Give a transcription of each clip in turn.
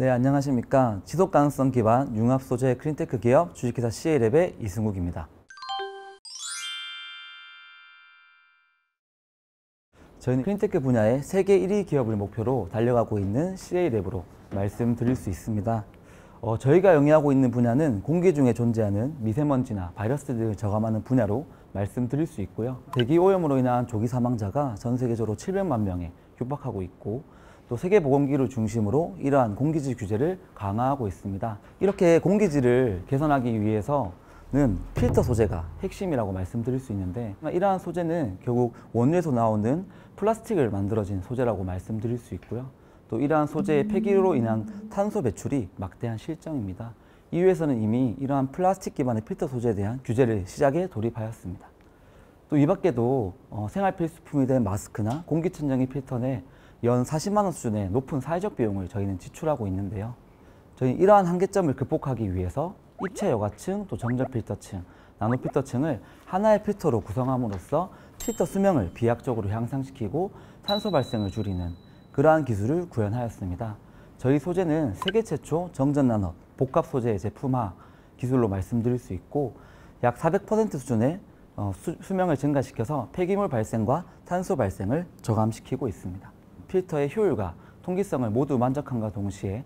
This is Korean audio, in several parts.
네, 안녕하십니까. 지속 가능성 기반 융합 소재 클린테크 기업 주식회사 CA랩의 이승욱입니다. 저희는 클린테크 분야의 세계 1위 기업을 목표로 달려가고 있는 CA랩으로 말씀드릴 수 있습니다. 저희가 영위하고 있는 분야는 공기 중에 존재하는 미세먼지나 바이러스 등을 저감하는 분야로 말씀드릴 수 있고요. 대기 오염으로 인한 조기 사망자가 전 세계적으로 700만 명에 육박하고 있고, 또 세계보건기구를 중심으로 이러한 공기질 규제를 강화하고 있습니다. 이렇게 공기질을 개선하기 위해서는 필터 소재가 핵심이라고 말씀드릴 수 있는데, 이러한 소재는 결국 원유에서 나오는 플라스틱을 만들어진 소재라고 말씀드릴 수 있고요. 또 이러한 소재의 폐기로 인한 탄소 배출이 막대한 실정입니다. EU에서는 이미 이러한 플라스틱 기반의 필터 소재에 대한 규제를 시작에 돌입하였습니다. 또 이 밖에도 생활 필수품이 된 마스크나 공기청정기 필터 내 연 40만 원 수준의 높은 사회적 비용을 저희는 지출하고 있는데요. 저희는 이러한 한계점을 극복하기 위해서 입체 여과층, 또 정전 필터층, 나노 필터층을 하나의 필터로 구성함으로써 필터 수명을 비약적으로 향상시키고 탄소 발생을 줄이는 그러한 기술을 구현하였습니다. 저희 소재는 세계 최초 정전 나노 복합 소재 제품화 기술로 말씀드릴 수 있고, 약 400% 수준의 수명을 증가시켜서 폐기물 발생과 탄소 발생을 저감시키고 있습니다. 필터의 효율과 통기성을 모두 만족함과 동시에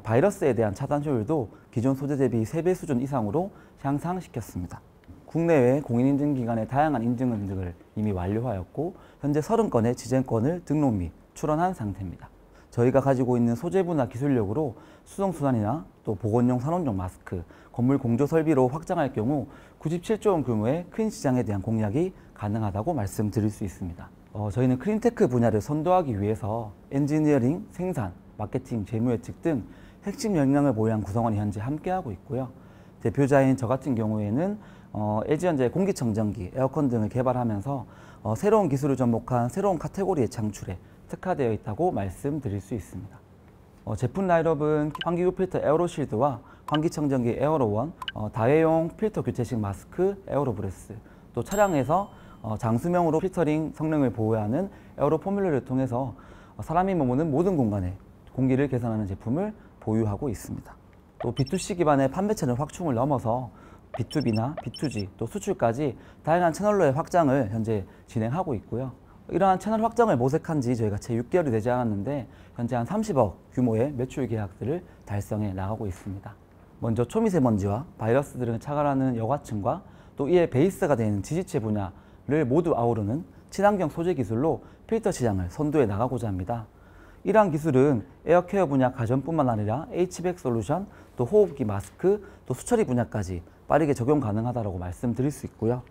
바이러스에 대한 차단 효율도 기존 소재 대비 3배 수준 이상으로 향상시켰습니다. 국내외 공인인증기관의 다양한 인증 등을 이미 완료하였고, 현재 30건의 지정권을 등록 및 출원한 상태입니다. 저희가 가지고 있는 소재 분야 기술력으로 수송수단이나 또 보건용 산업용 마스크, 건물 공조 설비로 확장할 경우 97조 원 규모의 큰 시장에 대한 공략이 가능하다고 말씀드릴 수 있습니다. 저희는 클린테크 분야를 선도하기 위해서 엔지니어링, 생산, 마케팅, 재무예측 등 핵심 역량을 보유한 구성원이 현재 함께하고 있고요. 대표자인 저 같은 경우에는 LG전자의 공기청정기, 에어컨 등을 개발하면서 새로운 기술을 접목한 새로운 카테고리의 창출에 특화되어 있다고 말씀드릴 수 있습니다. 제품 라인업은 환기구 필터 에어로실드와 환기청정기 에어로원, 다회용 필터 교체식 마스크 에어로브레스, 또 차량에서 장수명으로 필터링 성능을 보호하는 에어로 포뮬러를 통해서 사람이 머무는 모든 공간에 공기를 개선하는 제품을 보유하고 있습니다. 또 B2C 기반의 판매 채널 확충을 넘어서 B2B나 B2G, 또 수출까지 다양한 채널로의 확장을 현재 진행하고 있고요. 이러한 채널 확장을 모색한 지 저희가 채 6개월이 되지 않았는데 현재 한 30억 규모의 매출 계약들을 달성해 나가고 있습니다. 먼저 초미세먼지와 바이러스들을 차단하는 여과층과 또 이에 베이스가 되는 지지체 분야를 모두 아우르는 친환경 소재 기술로 필터 시장을 선도해 나가고자 합니다. 이러한 기술은 에어케어 분야 가전뿐만 아니라 HVAC 솔루션, 또 호흡기 마스크, 또 수처리 분야까지 빠르게 적용 가능하다고 말씀드릴 수 있고요.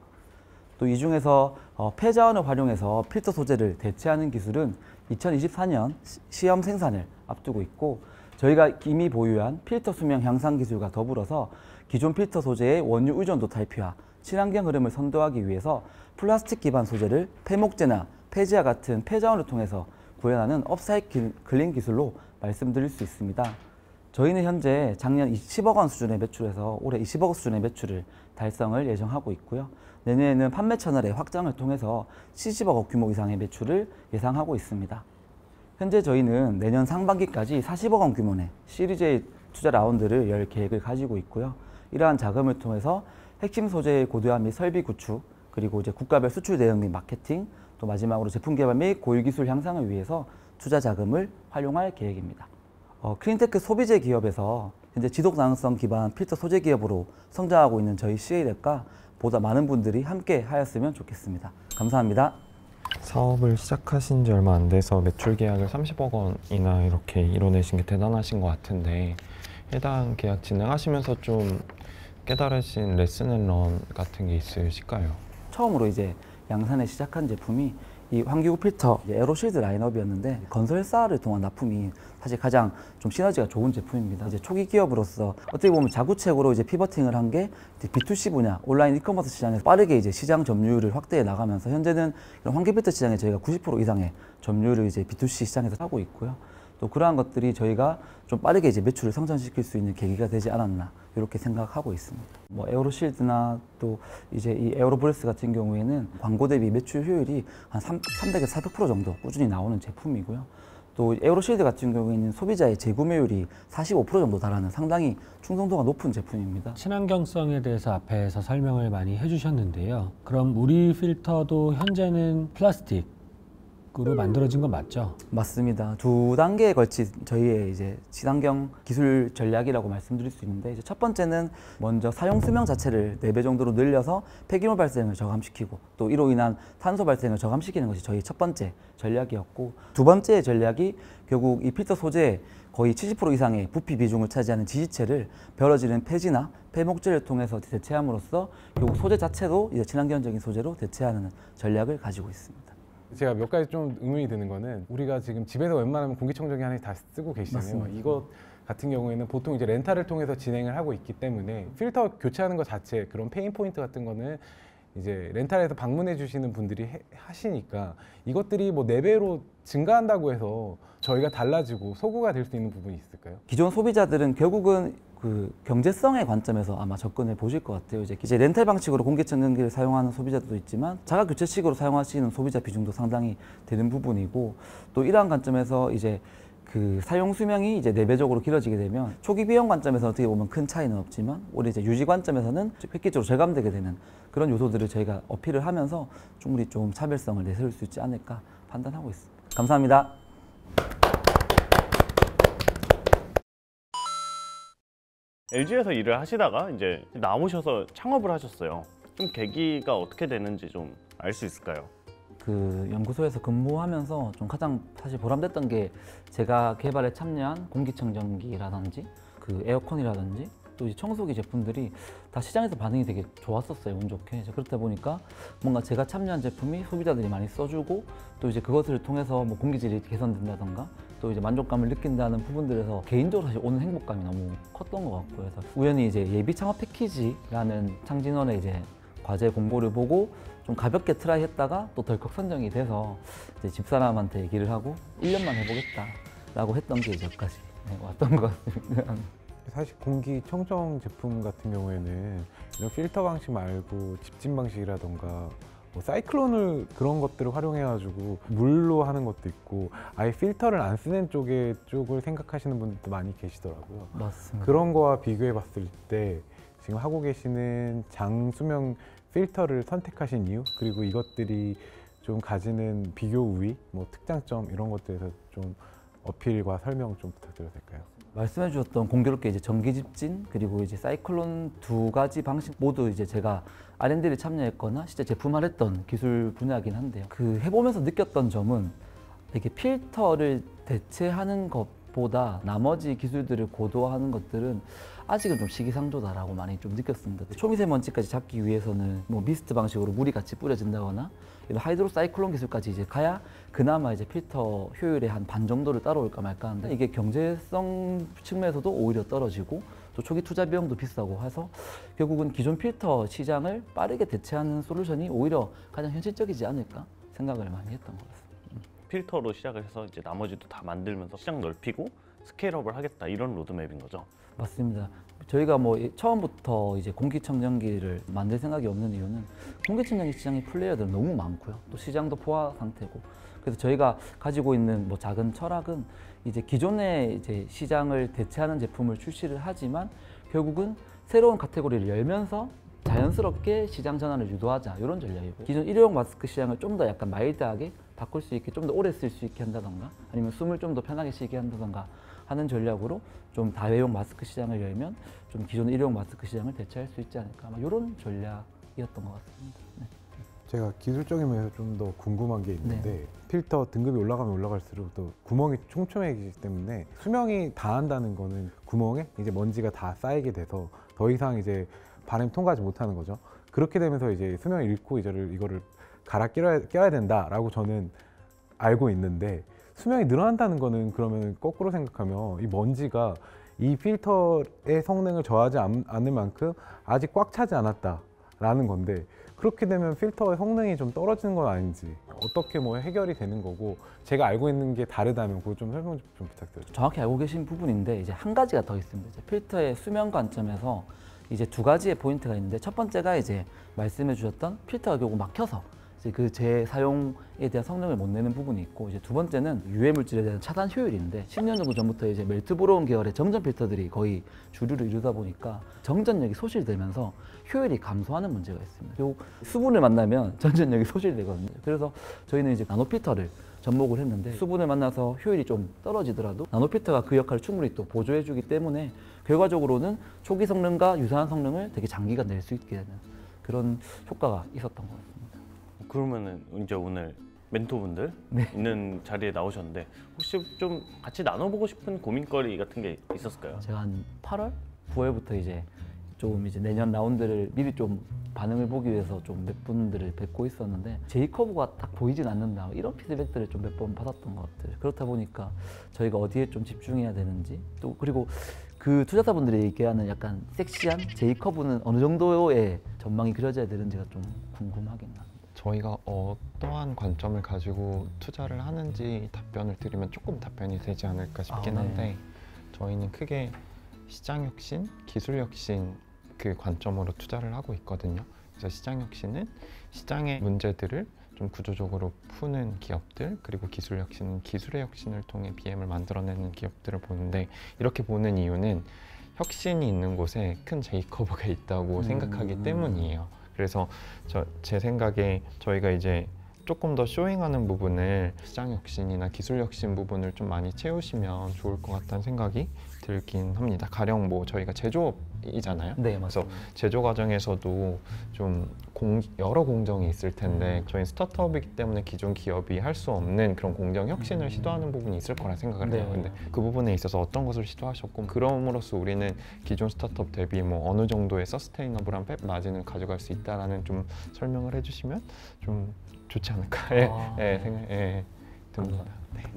또 이 중에서 폐자원을 활용해서 필터 소재를 대체하는 기술은 2024년 시험 생산을 앞두고 있고, 저희가 이미 보유한 필터 수명 향상 기술과 더불어서 기존 필터 소재의 원유 의존도 탈피와 친환경 흐름을 선도하기 위해서 플라스틱 기반 소재를 폐목재나 폐지와 같은 폐자원을 통해서 구현하는 업사이클링 기술로 말씀드릴 수 있습니다. 저희는 현재 작년 10억 원 수준의 매출에서 올해 20억 원 수준의 매출을 달성을 예정하고 있고요. 내년에는 판매 채널의 확장을 통해서 70억 원 규모 이상의 매출을 예상하고 있습니다. 현재 저희는 내년 상반기까지 40억 원 규모의 시리즈 A 투자 라운드를 열 계획을 가지고 있고요. 이러한 자금을 통해서 핵심 소재의 고도화 및 설비 구축, 그리고 이제 국가별 수출 대응 및 마케팅, 또 마지막으로 제품 개발 및 고유 기술 향상을 위해서 투자 자금을 활용할 계획입니다. 클린테크 소비재 기업에서 현재 지속 가능성 기반 필터 소재 기업으로 성장하고 있는 저희 CA랩과 보다 많은 분들이 함께 하였으면 좋겠습니다. 감사합니다. 사업을 시작하신 지 얼마 안 돼서 매출 계약을 30억 원이나 이렇게 이뤄내신 게 대단하신 것 같은데, 해당 계약 진행하시면서 좀 깨달으신 레슨 앤 런 같은 게 있으실까요? 처음으로 이제 양산에 시작한 제품이 이 환기구 필터 에어로실드 라인업이었는데, 건설사를 통한 납품이 사실 가장 좀 시너지가 좋은 제품입니다. 이제 초기 기업으로서 어떻게 보면 자구책으로 이제 피버팅을 한 게 B2C 분야 온라인 이커머스 시장에서 빠르게 이제 시장 점유율을 확대해 나가면서 현재는 이런 환기 필터 시장에 저희가 90% 이상의 점유율을 이제 B2C 시장에서 하고 있고요. 또 그러한 것들이 저희가 좀 빠르게 이제 매출을 성장시킬 수 있는 계기가 되지 않았나 이렇게 생각하고 있습니다. 뭐 에어로실드나 또 이제 이 에어로브레스 같은 경우에는 광고 대비 매출 효율이 한 300에서 400% 정도 꾸준히 나오는 제품이고요. 또 에어로실드 같은 경우에는 소비자의 재구매율이 45% 정도 달하는 상당히 충성도가 높은 제품입니다. 친환경성에 대해서 앞에서 설명을 많이 해주셨는데요. 그럼 우리 필터도 현재는 플라스틱으로 만들어진 건 맞죠? 맞습니다. 두 단계에 걸친 저희의 이제 친환경 기술 전략이라고 말씀드릴 수 있는데, 이제 첫 번째는 먼저 사용 수명 자체를 4배 정도로 늘려서 폐기물 발생을 저감시키고 또 이로 인한 탄소 발생을 저감시키는 것이 저희 첫 번째 전략이었고, 두 번째 전략이 결국 이 필터 소재의 거의 70% 이상의 부피 비중을 차지하는 지지체를 벼러지는 폐지나 폐목재를 통해서 대체함으로써 결국 소재 자체도 이제 친환경적인 소재로 대체하는 전략을 가지고 있습니다. 제가 몇 가지 좀 의문이 드는 거는, 우리가 지금 집에서 웬만하면 공기청정기 하나씩 다 쓰고 계시잖아요. 맞습니다. 이것 같은 경우에는 보통 이제 렌탈을 통해서 진행을 하고 있기 때문에 필터 교체하는 것 자체, 그런 페인 포인트 같은 거는 이제 렌탈에서 방문해 주시는 분들이 하시니까 이것들이 뭐 4배로 증가한다고 해서 저희가 달라지고 소구가 될 수 있는 부분이 있을까요? 기존 소비자들은 결국은 그 경제성의 관점에서 아마 접근을 보실 것 같아요. 이제 렌탈 방식으로 공기청정기를 사용하는 소비자들도 있지만 자가 교체식으로 사용하시는 소비자 비중도 상당히 되는 부분이고, 또 이러한 관점에서 이제 그 사용 수명이 이제 4배적으로 길어지게 되면 초기 비용 관점에서 어떻게 보면 큰 차이는 없지만 오히려 이제 유지 관점에서는 획기적으로 절감되게 되는 그런 요소들을 저희가 어필을 하면서 충분히 좀 차별성을 내세울 수 있지 않을까 판단하고 있습니다. 감사합니다. LG에서 일을 하시다가 이제 나오셔서 창업을 하셨어요. 좀 계기가 어떻게 되는지 좀 알 수 있을까요? 그 연구소에서 근무하면서 좀 가장 사실 보람됐던 게 제가 개발에 참여한 공기청정기라든지 그 에어컨이라든지 또 이제 청소기 제품들이 다 시장에서 반응이 되게 좋았었어요, 운 좋게. 그렇다 보니까 뭔가 제가 참여한 제품이 소비자들이 많이 써주고 또 이제 그것을 통해서 뭐 공기질이 개선된다던가 또 이제 만족감을 느낀다는 부분들에서 개인적으로 사실 오는 행복감이 너무 컸던 것 같고요. 그래서 우연히 이제 예비 창업 패키지라는 창진원의 이제 과제 공고를 보고 좀 가볍게 트라이 했다가 또 덜컥 선정이 돼서 이제 집사람한테 얘기를 하고 1년만 해보겠다라고 했던 게 이제까지 왔던 것 같습니다. 사실 공기청정 제품 같은 경우에는 이런 필터 방식 말고 집진 방식이라던가 뭐 사이클론을 그런 것들을 활용해가지고 물로 하는 것도 있고 아예 필터를 안 쓰는 쪽을 생각하시는 분들도 많이 계시더라고요. 맞습니다. 그런 거와 비교해 봤을 때 지금 하고 계시는 장수명 필터를 선택하신 이유, 그리고 이것들이 좀 가지는 비교 우위, 뭐 특장점 이런 것들에서 좀 어필과 설명 좀 부탁드려도 될까요? 말씀해 주셨던 공교롭게 이제 전기 집진 그리고 이제 사이클론 두 가지 방식 모두 이제 제가 R&D를 참여했거나 실제 제품화했던 기술 분야이긴 한데요. 그 해보면서 느꼈던 점은 이렇게 필터를 대체하는 것보다 나머지 기술들을 고도화하는 것들은 아직은 좀 시기상조다라고 많이 좀 느꼈습니다. 초미세먼지까지 잡기 위해서는 뭐 미스트 방식으로 물이 같이 뿌려진다거나 이런 하이드로 사이클론 기술까지 이제 가야 그나마 이제 필터 효율의 한 반 정도를 따라올까 말까 하는데 이게 경제성 측면에서도 오히려 떨어지고 또 초기 투자 비용도 비싸고 해서 결국은 기존 필터 시장을 빠르게 대체하는 솔루션이 오히려 가장 현실적이지 않을까 생각을 많이 했던 것 같습니다. 필터로 시작을 해서 이제 나머지도 다 만들면서 시장 넓히고 스케일업을 하겠다, 이런 로드맵인 거죠. 맞습니다. 저희가 뭐 처음부터 이제 공기청정기를 만들 생각이 없는 이유는 공기청정기 시장의 플레이어들은 너무 많고요. 또 시장도 포화 상태고. 그래서 저희가 가지고 있는 뭐 작은 철학은 이제 기존의 이제 시장을 대체하는 제품을 출시를 하지만 결국은 새로운 카테고리를 열면서 자연스럽게 시장 전환을 유도하자, 이런 전략이고, 기존 일회용 마스크 시장을 좀 더 약간 마일드하게 바꿀 수 있게 좀 더 오래 쓸 수 있게 한다던가 아니면 숨을 좀 더 편하게 쉬게 한다던가 하는 전략으로 좀 다회용 마스크 시장을 열면 좀 기존 일회용 마스크 시장을 대체할 수 있지 않을까, 이런 전략이었던 것 같습니다. 네. 제가 기술적인 면에서 좀 더 궁금한 게 있는데 필터 등급이 올라가면 올라갈수록 또 구멍이 촘촘해지기 때문에 수명이 다한다는 거는 구멍에 이제 먼지가 다 쌓이게 돼서 더 이상 이제 바람이 통과하지 못하는 거죠. 그렇게 되면서 이제 수명을 잃고 이거를 갈아 껴야 된다라고 저는 알고 있는데, 수명이 늘어난다는 거는 그러면 거꾸로 생각하면 이 먼지가 이 필터의 성능을 저하지 않을 만큼 아직 꽉 차지 않았다라는 건데, 그렇게 되면 필터의 성능이 좀 떨어지는 건 아닌지, 어떻게 뭐 해결이 되는 거고, 제가 알고 있는 게 다르다면 그거 좀 설명 좀 부탁드려요. 정확히 알고 계신 부분인데 이제 한 가지가 더 있습니다. 이제 필터의 수명 관점에서 이제 두 가지의 포인트가 있는데, 첫 번째가 이제 말씀해 주셨던 필터가 결국 막혀서 이제 그 재사용에 대한 성능을 못 내는 부분이 있고, 이제 두 번째는 유해 물질에 대한 차단 효율인데 10년 정도 전부터 이제 멜트 브로운 계열의 정전 필터들이 거의 주류를 이루다 보니까 정전력이 소실되면서 효율이 감소하는 문제가 있습니다. 그리고 수분을 만나면 전전력이 소실되거든요. 그래서 저희는 이제 나노 필터를 접목을 했는데 수분을 만나서 효율이 좀 떨어지더라도 나노 필터가 그 역할을 충분히 또 보조해주기 때문에 결과적으로는 초기 성능과 유사한 성능을 되게 장기간 낼 수 있게 되는 그런 효과가 있었던 것 같습니다. 그러면은 이제 오늘 멘토분들 있는 자리에 나오셨는데 혹시 좀 같이 나눠보고 싶은 고민거리 같은 게 있었을까요? 제가 한 8월, 9월부터 이제 좀 이제 내년 라운드를 미리 좀 반응을 보기 위해서 좀 몇 분들을 뵙고 있었는데 J커브가 딱 보이진 않는다 이런 피드백들을 좀 몇 번 받았던 것 같아요. 그렇다 보니까 저희가 어디에 좀 집중해야 되는지, 또 그리고 그 투자자분들이 얘기하는 약간 섹시한 J커브는 어느 정도의 전망이 그려져야 되는지가 좀 궁금하긴 합니다. 저희가 어떠한 관점을 가지고 투자를 하는지 답변을 드리면 조금 답변이 되지 않을까 싶긴 네. 한데, 저희는 크게 시장 혁신, 기술 혁신 그 관점으로 투자를 하고 있거든요. 그래서 시장 혁신은 시장의 문제들을 좀 구조적으로 푸는 기업들, 그리고 기술 혁신은 기술의 혁신을 통해 BM을 만들어내는 기업들을 보는데, 이렇게 보는 이유는 혁신이 있는 곳에 큰 J커브가 있다고 생각하기 때문이에요. 그래서 제 생각에 저희가 이제 조금 더 쇼잉하는 부분을, 시장 혁신이나 기술 혁신 부분을 좀 많이 채우시면 좋을 것 같다는 생각이 들긴 합니다. 가령 뭐 저희가 제조업이잖아요. 네, 그래서 맞습니다. 제조 과정에서도 좀 여러 공정이 있을 텐데 저희는 스타트업이기 때문에 기존 기업이 할 수 없는 그런 공정 혁신을 시도하는 부분이 있을 거라 생각을 해요. 네. 근데 그 부분에 있어서 어떤 것을 시도하셨고, 그럼으로써 우리는 기존 스타트업 대비 뭐 어느 정도의 서스테이너블한 팹 마진을 가져갈 수 있다라는 좀 설명을 해주시면 좀 좋지 않을까 듭니다.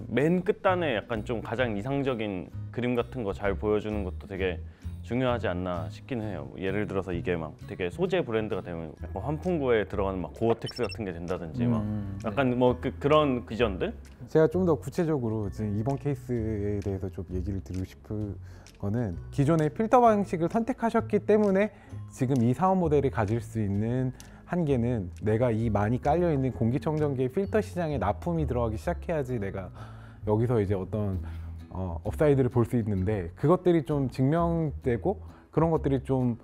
맨 끝단에 약간 좀 가장 이상적인 그림 같은 거 잘 보여주는 것도 되게 중요하지 않나 싶긴 해요. 뭐 예를 들어서 이게 막 되게 소재 브랜드가 되면 약간 환풍구에 들어가는 막 고어텍스 같은 게 된다든지 막 약간 뭐 그런 비전들? 제가 좀 더 구체적으로 지금 이번 케이스에 대해서 좀 얘기를 드리고 싶은 거는, 기존의 필터 방식을 선택하셨기 때문에 지금 이 사업 모델을 가질 수 있는 한계는, 내가 이 많이 깔려있는 공기청정기의 필터 시장에 납품이 들어가기 시작해야지 내가 여기서 이제 어떤 업사이드를 볼 수 있는데, 그것들이 좀 증명되고 그런 것들이 좀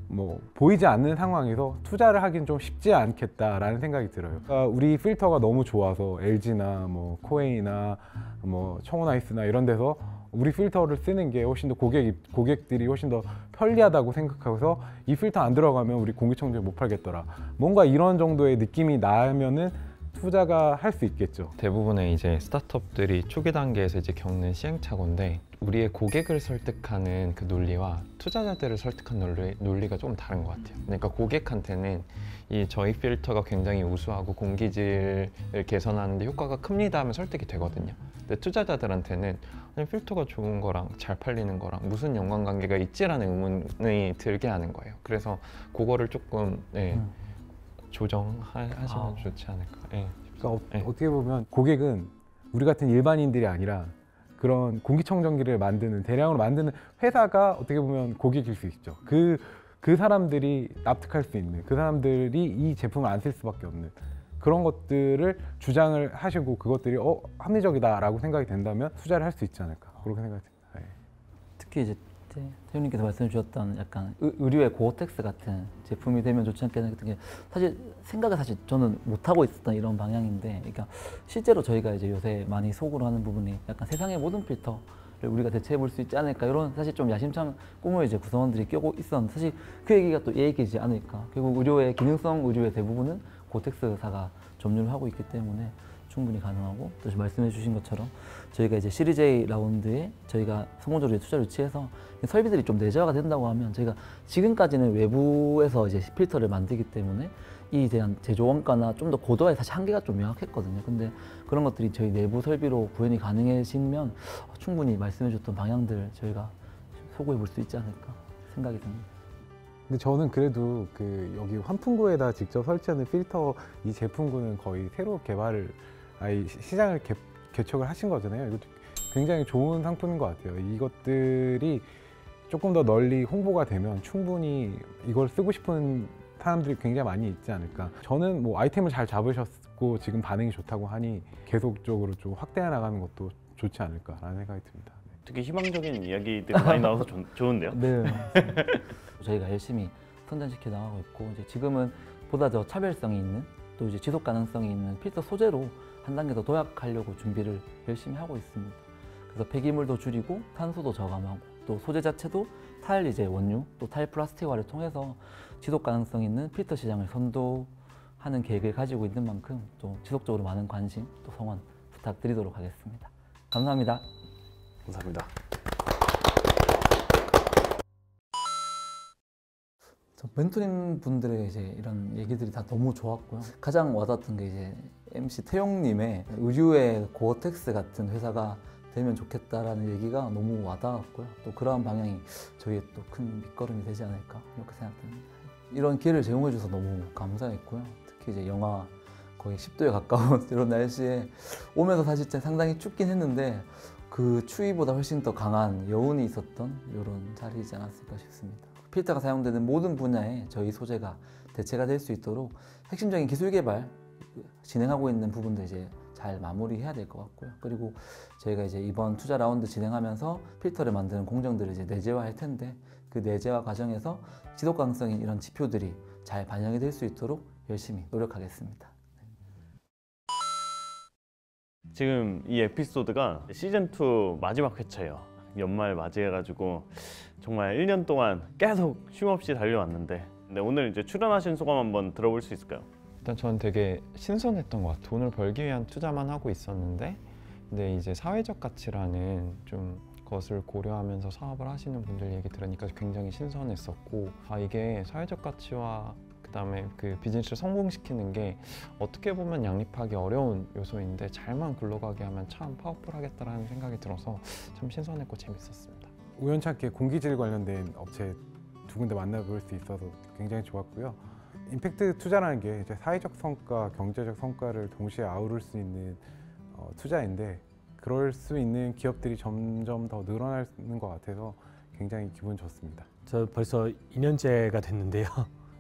뭐 보이지 않는 상황에서 투자를 하긴 좀 쉽지 않겠다라는 생각이 들어요. 그러니까 우리 필터가 너무 좋아서 LG나 뭐 코웨이나 뭐 청원아이스나 이런 데서 우리 필터를 쓰는 게 훨씬 더 고객들이 훨씬 더 편리하다고 생각해서 이 필터 안 들어가면 우리 공기청정기 못 팔겠더라, 뭔가 이런 정도의 느낌이 나면은 투자가 할 수 있겠죠. 대부분의 이제 스타트업들이 초기 단계에서 이제 겪는 시행착오인데, 우리의 고객을 설득하는 그 논리와 투자자들을 설득하는 논리가 조금 다른 것 같아요. 그러니까 고객한테는 이 저희 필터가 굉장히 우수하고 공기질을 개선하는 데 효과가 큽니다 하면 설득이 되거든요. 근데 투자자들한테는 아니, 필터가 좋은 거랑 잘 팔리는 거랑 무슨 연관관계가 있지라는 의문이 들게 하는 거예요. 그래서 그거를 조금 조정하시면 좋지 않을까. 그러니까 어떻게 보면 고객은 우리 같은 일반인들이 아니라 그런 공기청정기를 만드는, 대량으로 만드는 회사가 어떻게 보면 고객일 수 있죠. 그 사람들이 납득할 수 있는, 그 사람들이 이 제품을 안 쓸 수밖에 없는 그런 것들을 주장을 하시고, 그것들이 합리적이다라고 생각이 된다면 투자를 할 수 있지 않을까, 그렇게 생각이 듭니다. 예. 특히 이제 태훈님께서 말씀해 주셨던 약간 의류의 고어텍스 같은 제품이 되면 좋지 않겠나 같은 게 사실 생각을 저는 못 하고 있었던 이런 방향인데, 그러니까 실제로 저희가 이제 요새 많이 속으로 하는 부분이 약간 세상의 모든 필터를 우리가 대체해 볼 수 있지 않을까, 이런 사실 좀 야심찬 꿈을 이제 구성원들이 껴고 있었는데, 사실 그 얘기가 또 얘기지 않을까. 결국 의료의 기능성 의류의 대부분은 고텍스사가 점유를 하고 있기 때문에 충분히 가능하고, 또 말씀해 주신 것처럼 저희가 이제 시리즈 A 라운드에 저희가 성공적으로 투자를 취해서 설비들이 좀 내재화가 된다고 하면, 저희가 지금까지는 외부에서 이제 필터를 만들기 때문에 이에 대한 제조 원가나 좀 더 고도화의 사실 한계가 좀 명확했거든요. 근데 그런 것들이 저희 내부 설비로 구현이 가능해지면 충분히 말씀해 줬던 방향들 저희가 소구해 볼 수 있지 않을까 생각이 듭니다. 근데 저는 그래도 여기 환풍구에다 직접 설치하는 필터 이 제품군은 거의 새로 개발을, 시장을 개척을 하신 거잖아요. 이것도 굉장히 좋은 상품인 것 같아요. 이것들이 조금 더 널리 홍보가 되면 충분히 이걸 쓰고 싶은 사람들이 굉장히 많이 있지 않을까. 저는 뭐 아이템을 잘 잡으셨고 지금 반응이 좋다고 하니 계속적으로 좀 확대해 나가는 것도 좋지 않을까라는 생각이 듭니다. 되게 희망적인 이야기들이 많이 나와서 좋은데요. 네. 저희가 열심히 성장시켜 나가고 있고 이제 지금은 보다 더 차별성이 있는 또 이제 지속 가능성이 있는 필터 소재로 한 단계 더 도약하려고 준비를 열심히 하고 있습니다. 그래서 폐기물도 줄이고 탄소도 저감하고 또 소재 자체도 타일 이제 원유 또 타일 플라스틱화를 통해서 지속 가능성 있는 필터 시장을 선도하는 계획을 가지고 있는 만큼 또 지속적으로 많은 관심 또 성원 부탁드리도록 하겠습니다. 감사합니다. 감사합니다. 저 멘토님 분들의 이제 이런 얘기들이 다 너무 좋았고요. 가장 와닿았던 게 이제 MC 태용님의 의류의 고어텍스 같은 회사가 되면 좋겠다라는 얘기가 너무 와닿았고요. 또 그러한 방향이 저희의 또 큰 밑거름이 되지 않을까 이렇게 생각됩니다. 이런 기회를 제공해 주셔서 너무 감사했고요. 특히 이제 영하 거의 10도에 가까운 이런 날씨에 오면서 사실 상당히 춥긴 했는데 그 추위보다 훨씬 더 강한 여운이 있었던 이런 자리이지 않았을까 싶습니다. 필터가 사용되는 모든 분야에 저희 소재가 대체가 될 수 있도록 핵심적인 기술 개발 진행하고 있는 부분도 이제 잘 마무리해야 될 것 같고요. 그리고 저희가 이제 이번 투자 라운드 진행하면서 필터를 만드는 공정들을 이제 내재화할 텐데 그 내재화 과정에서 지속 가능성인 이런 지표들이 잘 반영이 될 수 있도록 열심히 노력하겠습니다. 지금 이 에피소드가 시즌2 마지막 회차예요. 연말 맞이해가지고 정말 1년 동안 계속 쉼없이 달려왔는데 근데 오늘 이제 출연하신 소감 한번 들어볼 수 있을까요? 일단 저는 되게 신선했던 것 같아요. 돈을 벌기 위한 투자만 하고 있었는데 근데 이제 사회적 가치라는 좀 것을 고려하면서 사업을 하시는 분들 얘기 들으니까 굉장히 신선했었고 이게 사회적 가치와 그다음에 그 비즈니스를 성공시키는 게 어떻게 보면 양립하기 어려운 요소인데 잘만 굴러가게 하면 참 파워풀하겠다라는 생각이 들어서 참 신선했고 재밌었습니다. 우연찮게 공기질 관련된 업체 두 군데 만나볼 수 있어서 굉장히 좋았고요. 임팩트 투자라는 게 이제 사회적 성과, 경제적 성과를 동시에 아우를 수 있는 투자인데 그럴 수 있는 기업들이 점점 더 늘어나는 것 같아서 굉장히 기분 좋습니다. 저 벌써 2년째가 됐는데요.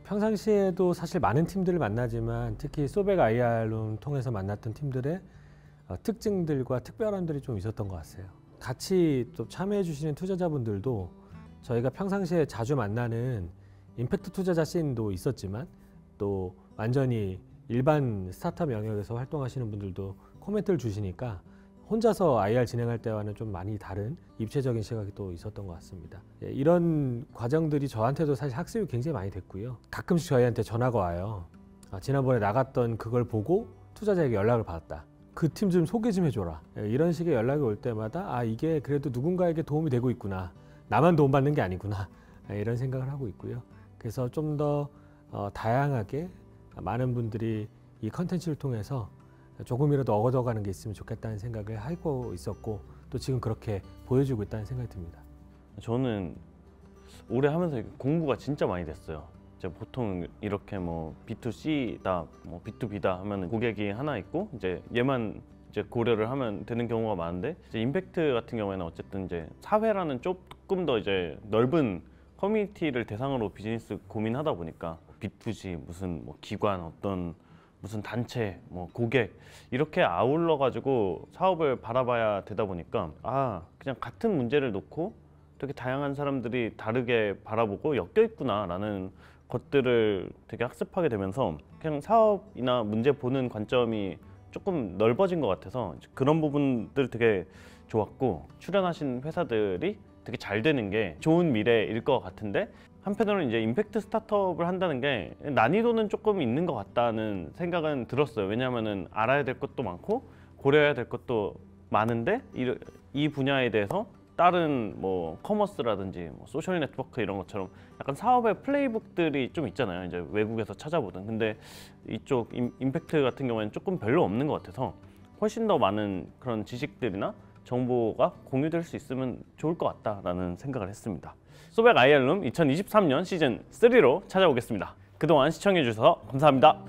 평상시에도 사실 많은 팀들을 만나지만 특히 소백 IR룸 통해서 만났던 팀들의 특징들과 특별함들이 좀 있었던 것 같아요. 같이 또 참여해 주시는 투자자분들도 저희가 평상시에 자주 만나는 임팩트 투자자 씬도 있었지만 또 완전히 일반 스타트업 영역에서 활동하시는 분들도 코멘트를 주시니까 혼자서 IR 진행할 때와는 좀 많이 다른 입체적인 시각이 또 있었던 것 같습니다. 이런 과정들이 저한테도 사실 학습이 굉장히 많이 됐고요. 가끔씩 저희한테 전화가 와요. 지난번에 나갔던 그걸 보고 투자자에게 연락을 받았다. 그 팀 좀 소개 좀 해줘라. 이런 식의 연락이 올 때마다 이게 그래도 누군가에게 도움이 되고 있구나. 나만 도움받는 게 아니구나. 이런 생각을 하고 있고요. 그래서 좀 더 다양하게 많은 분들이 이 컨텐츠를 통해서 조금이라도 얻어가는 게 있으면 좋겠다는 생각을 하고 있었고 또 지금 그렇게 보여주고 있다는 생각이 듭니다. 저는 올해 하면서 공부가 진짜 많이 됐어요. 이제 보통 이렇게 뭐 B2C다, 뭐 B2B다 하면 고객이 하나 있고 이제 얘만 이제 고려를 하면 되는 경우가 많은데 이제 임팩트 같은 경우에는 어쨌든 이제 사회라는 조금 더 이제 넓은 커뮤니티를 대상으로 비즈니스 고민하다 보니까 B2C 무슨 뭐 기관 어떤 무슨 단체, 뭐 고객 이렇게 아울러 가지고 사업을 바라봐야 되다 보니까 그냥 같은 문제를 놓고 되게 다양한 사람들이 다르게 바라보고 엮여 있구나라는 것들을 되게 학습하게 되면서 그냥 사업이나 문제 보는 관점이 조금 넓어진 것 같아서 그런 부분들 되게 좋았고 출연하신 회사들이 되게 잘 되는 게 좋은 미래일 것 같은데 한편으로는 이제 임팩트 스타트업을 한다는 게 난이도는 조금 있는 것 같다는 생각은 들었어요. 왜냐하면은 알아야 될 것도 많고 고려해야 될 것도 많은데 이 분야에 대해서 다른 뭐 커머스라든지 뭐 소셜 네트워크 이런 것처럼 약간 사업의 플레이북들이 좀 있잖아요. 이제 외국에서 찾아보든. 근데 이쪽 임팩트 같은 경우에는 조금 별로 없는 것 같아서 훨씬 더 많은 그런 지식들이나 정보가 공유될 수 있으면 좋을 것 같다라는 생각을 했습니다. 소백 IR룸 2023년 시즌 3로 찾아오겠습니다. 그동안 시청해 주셔서 감사합니다.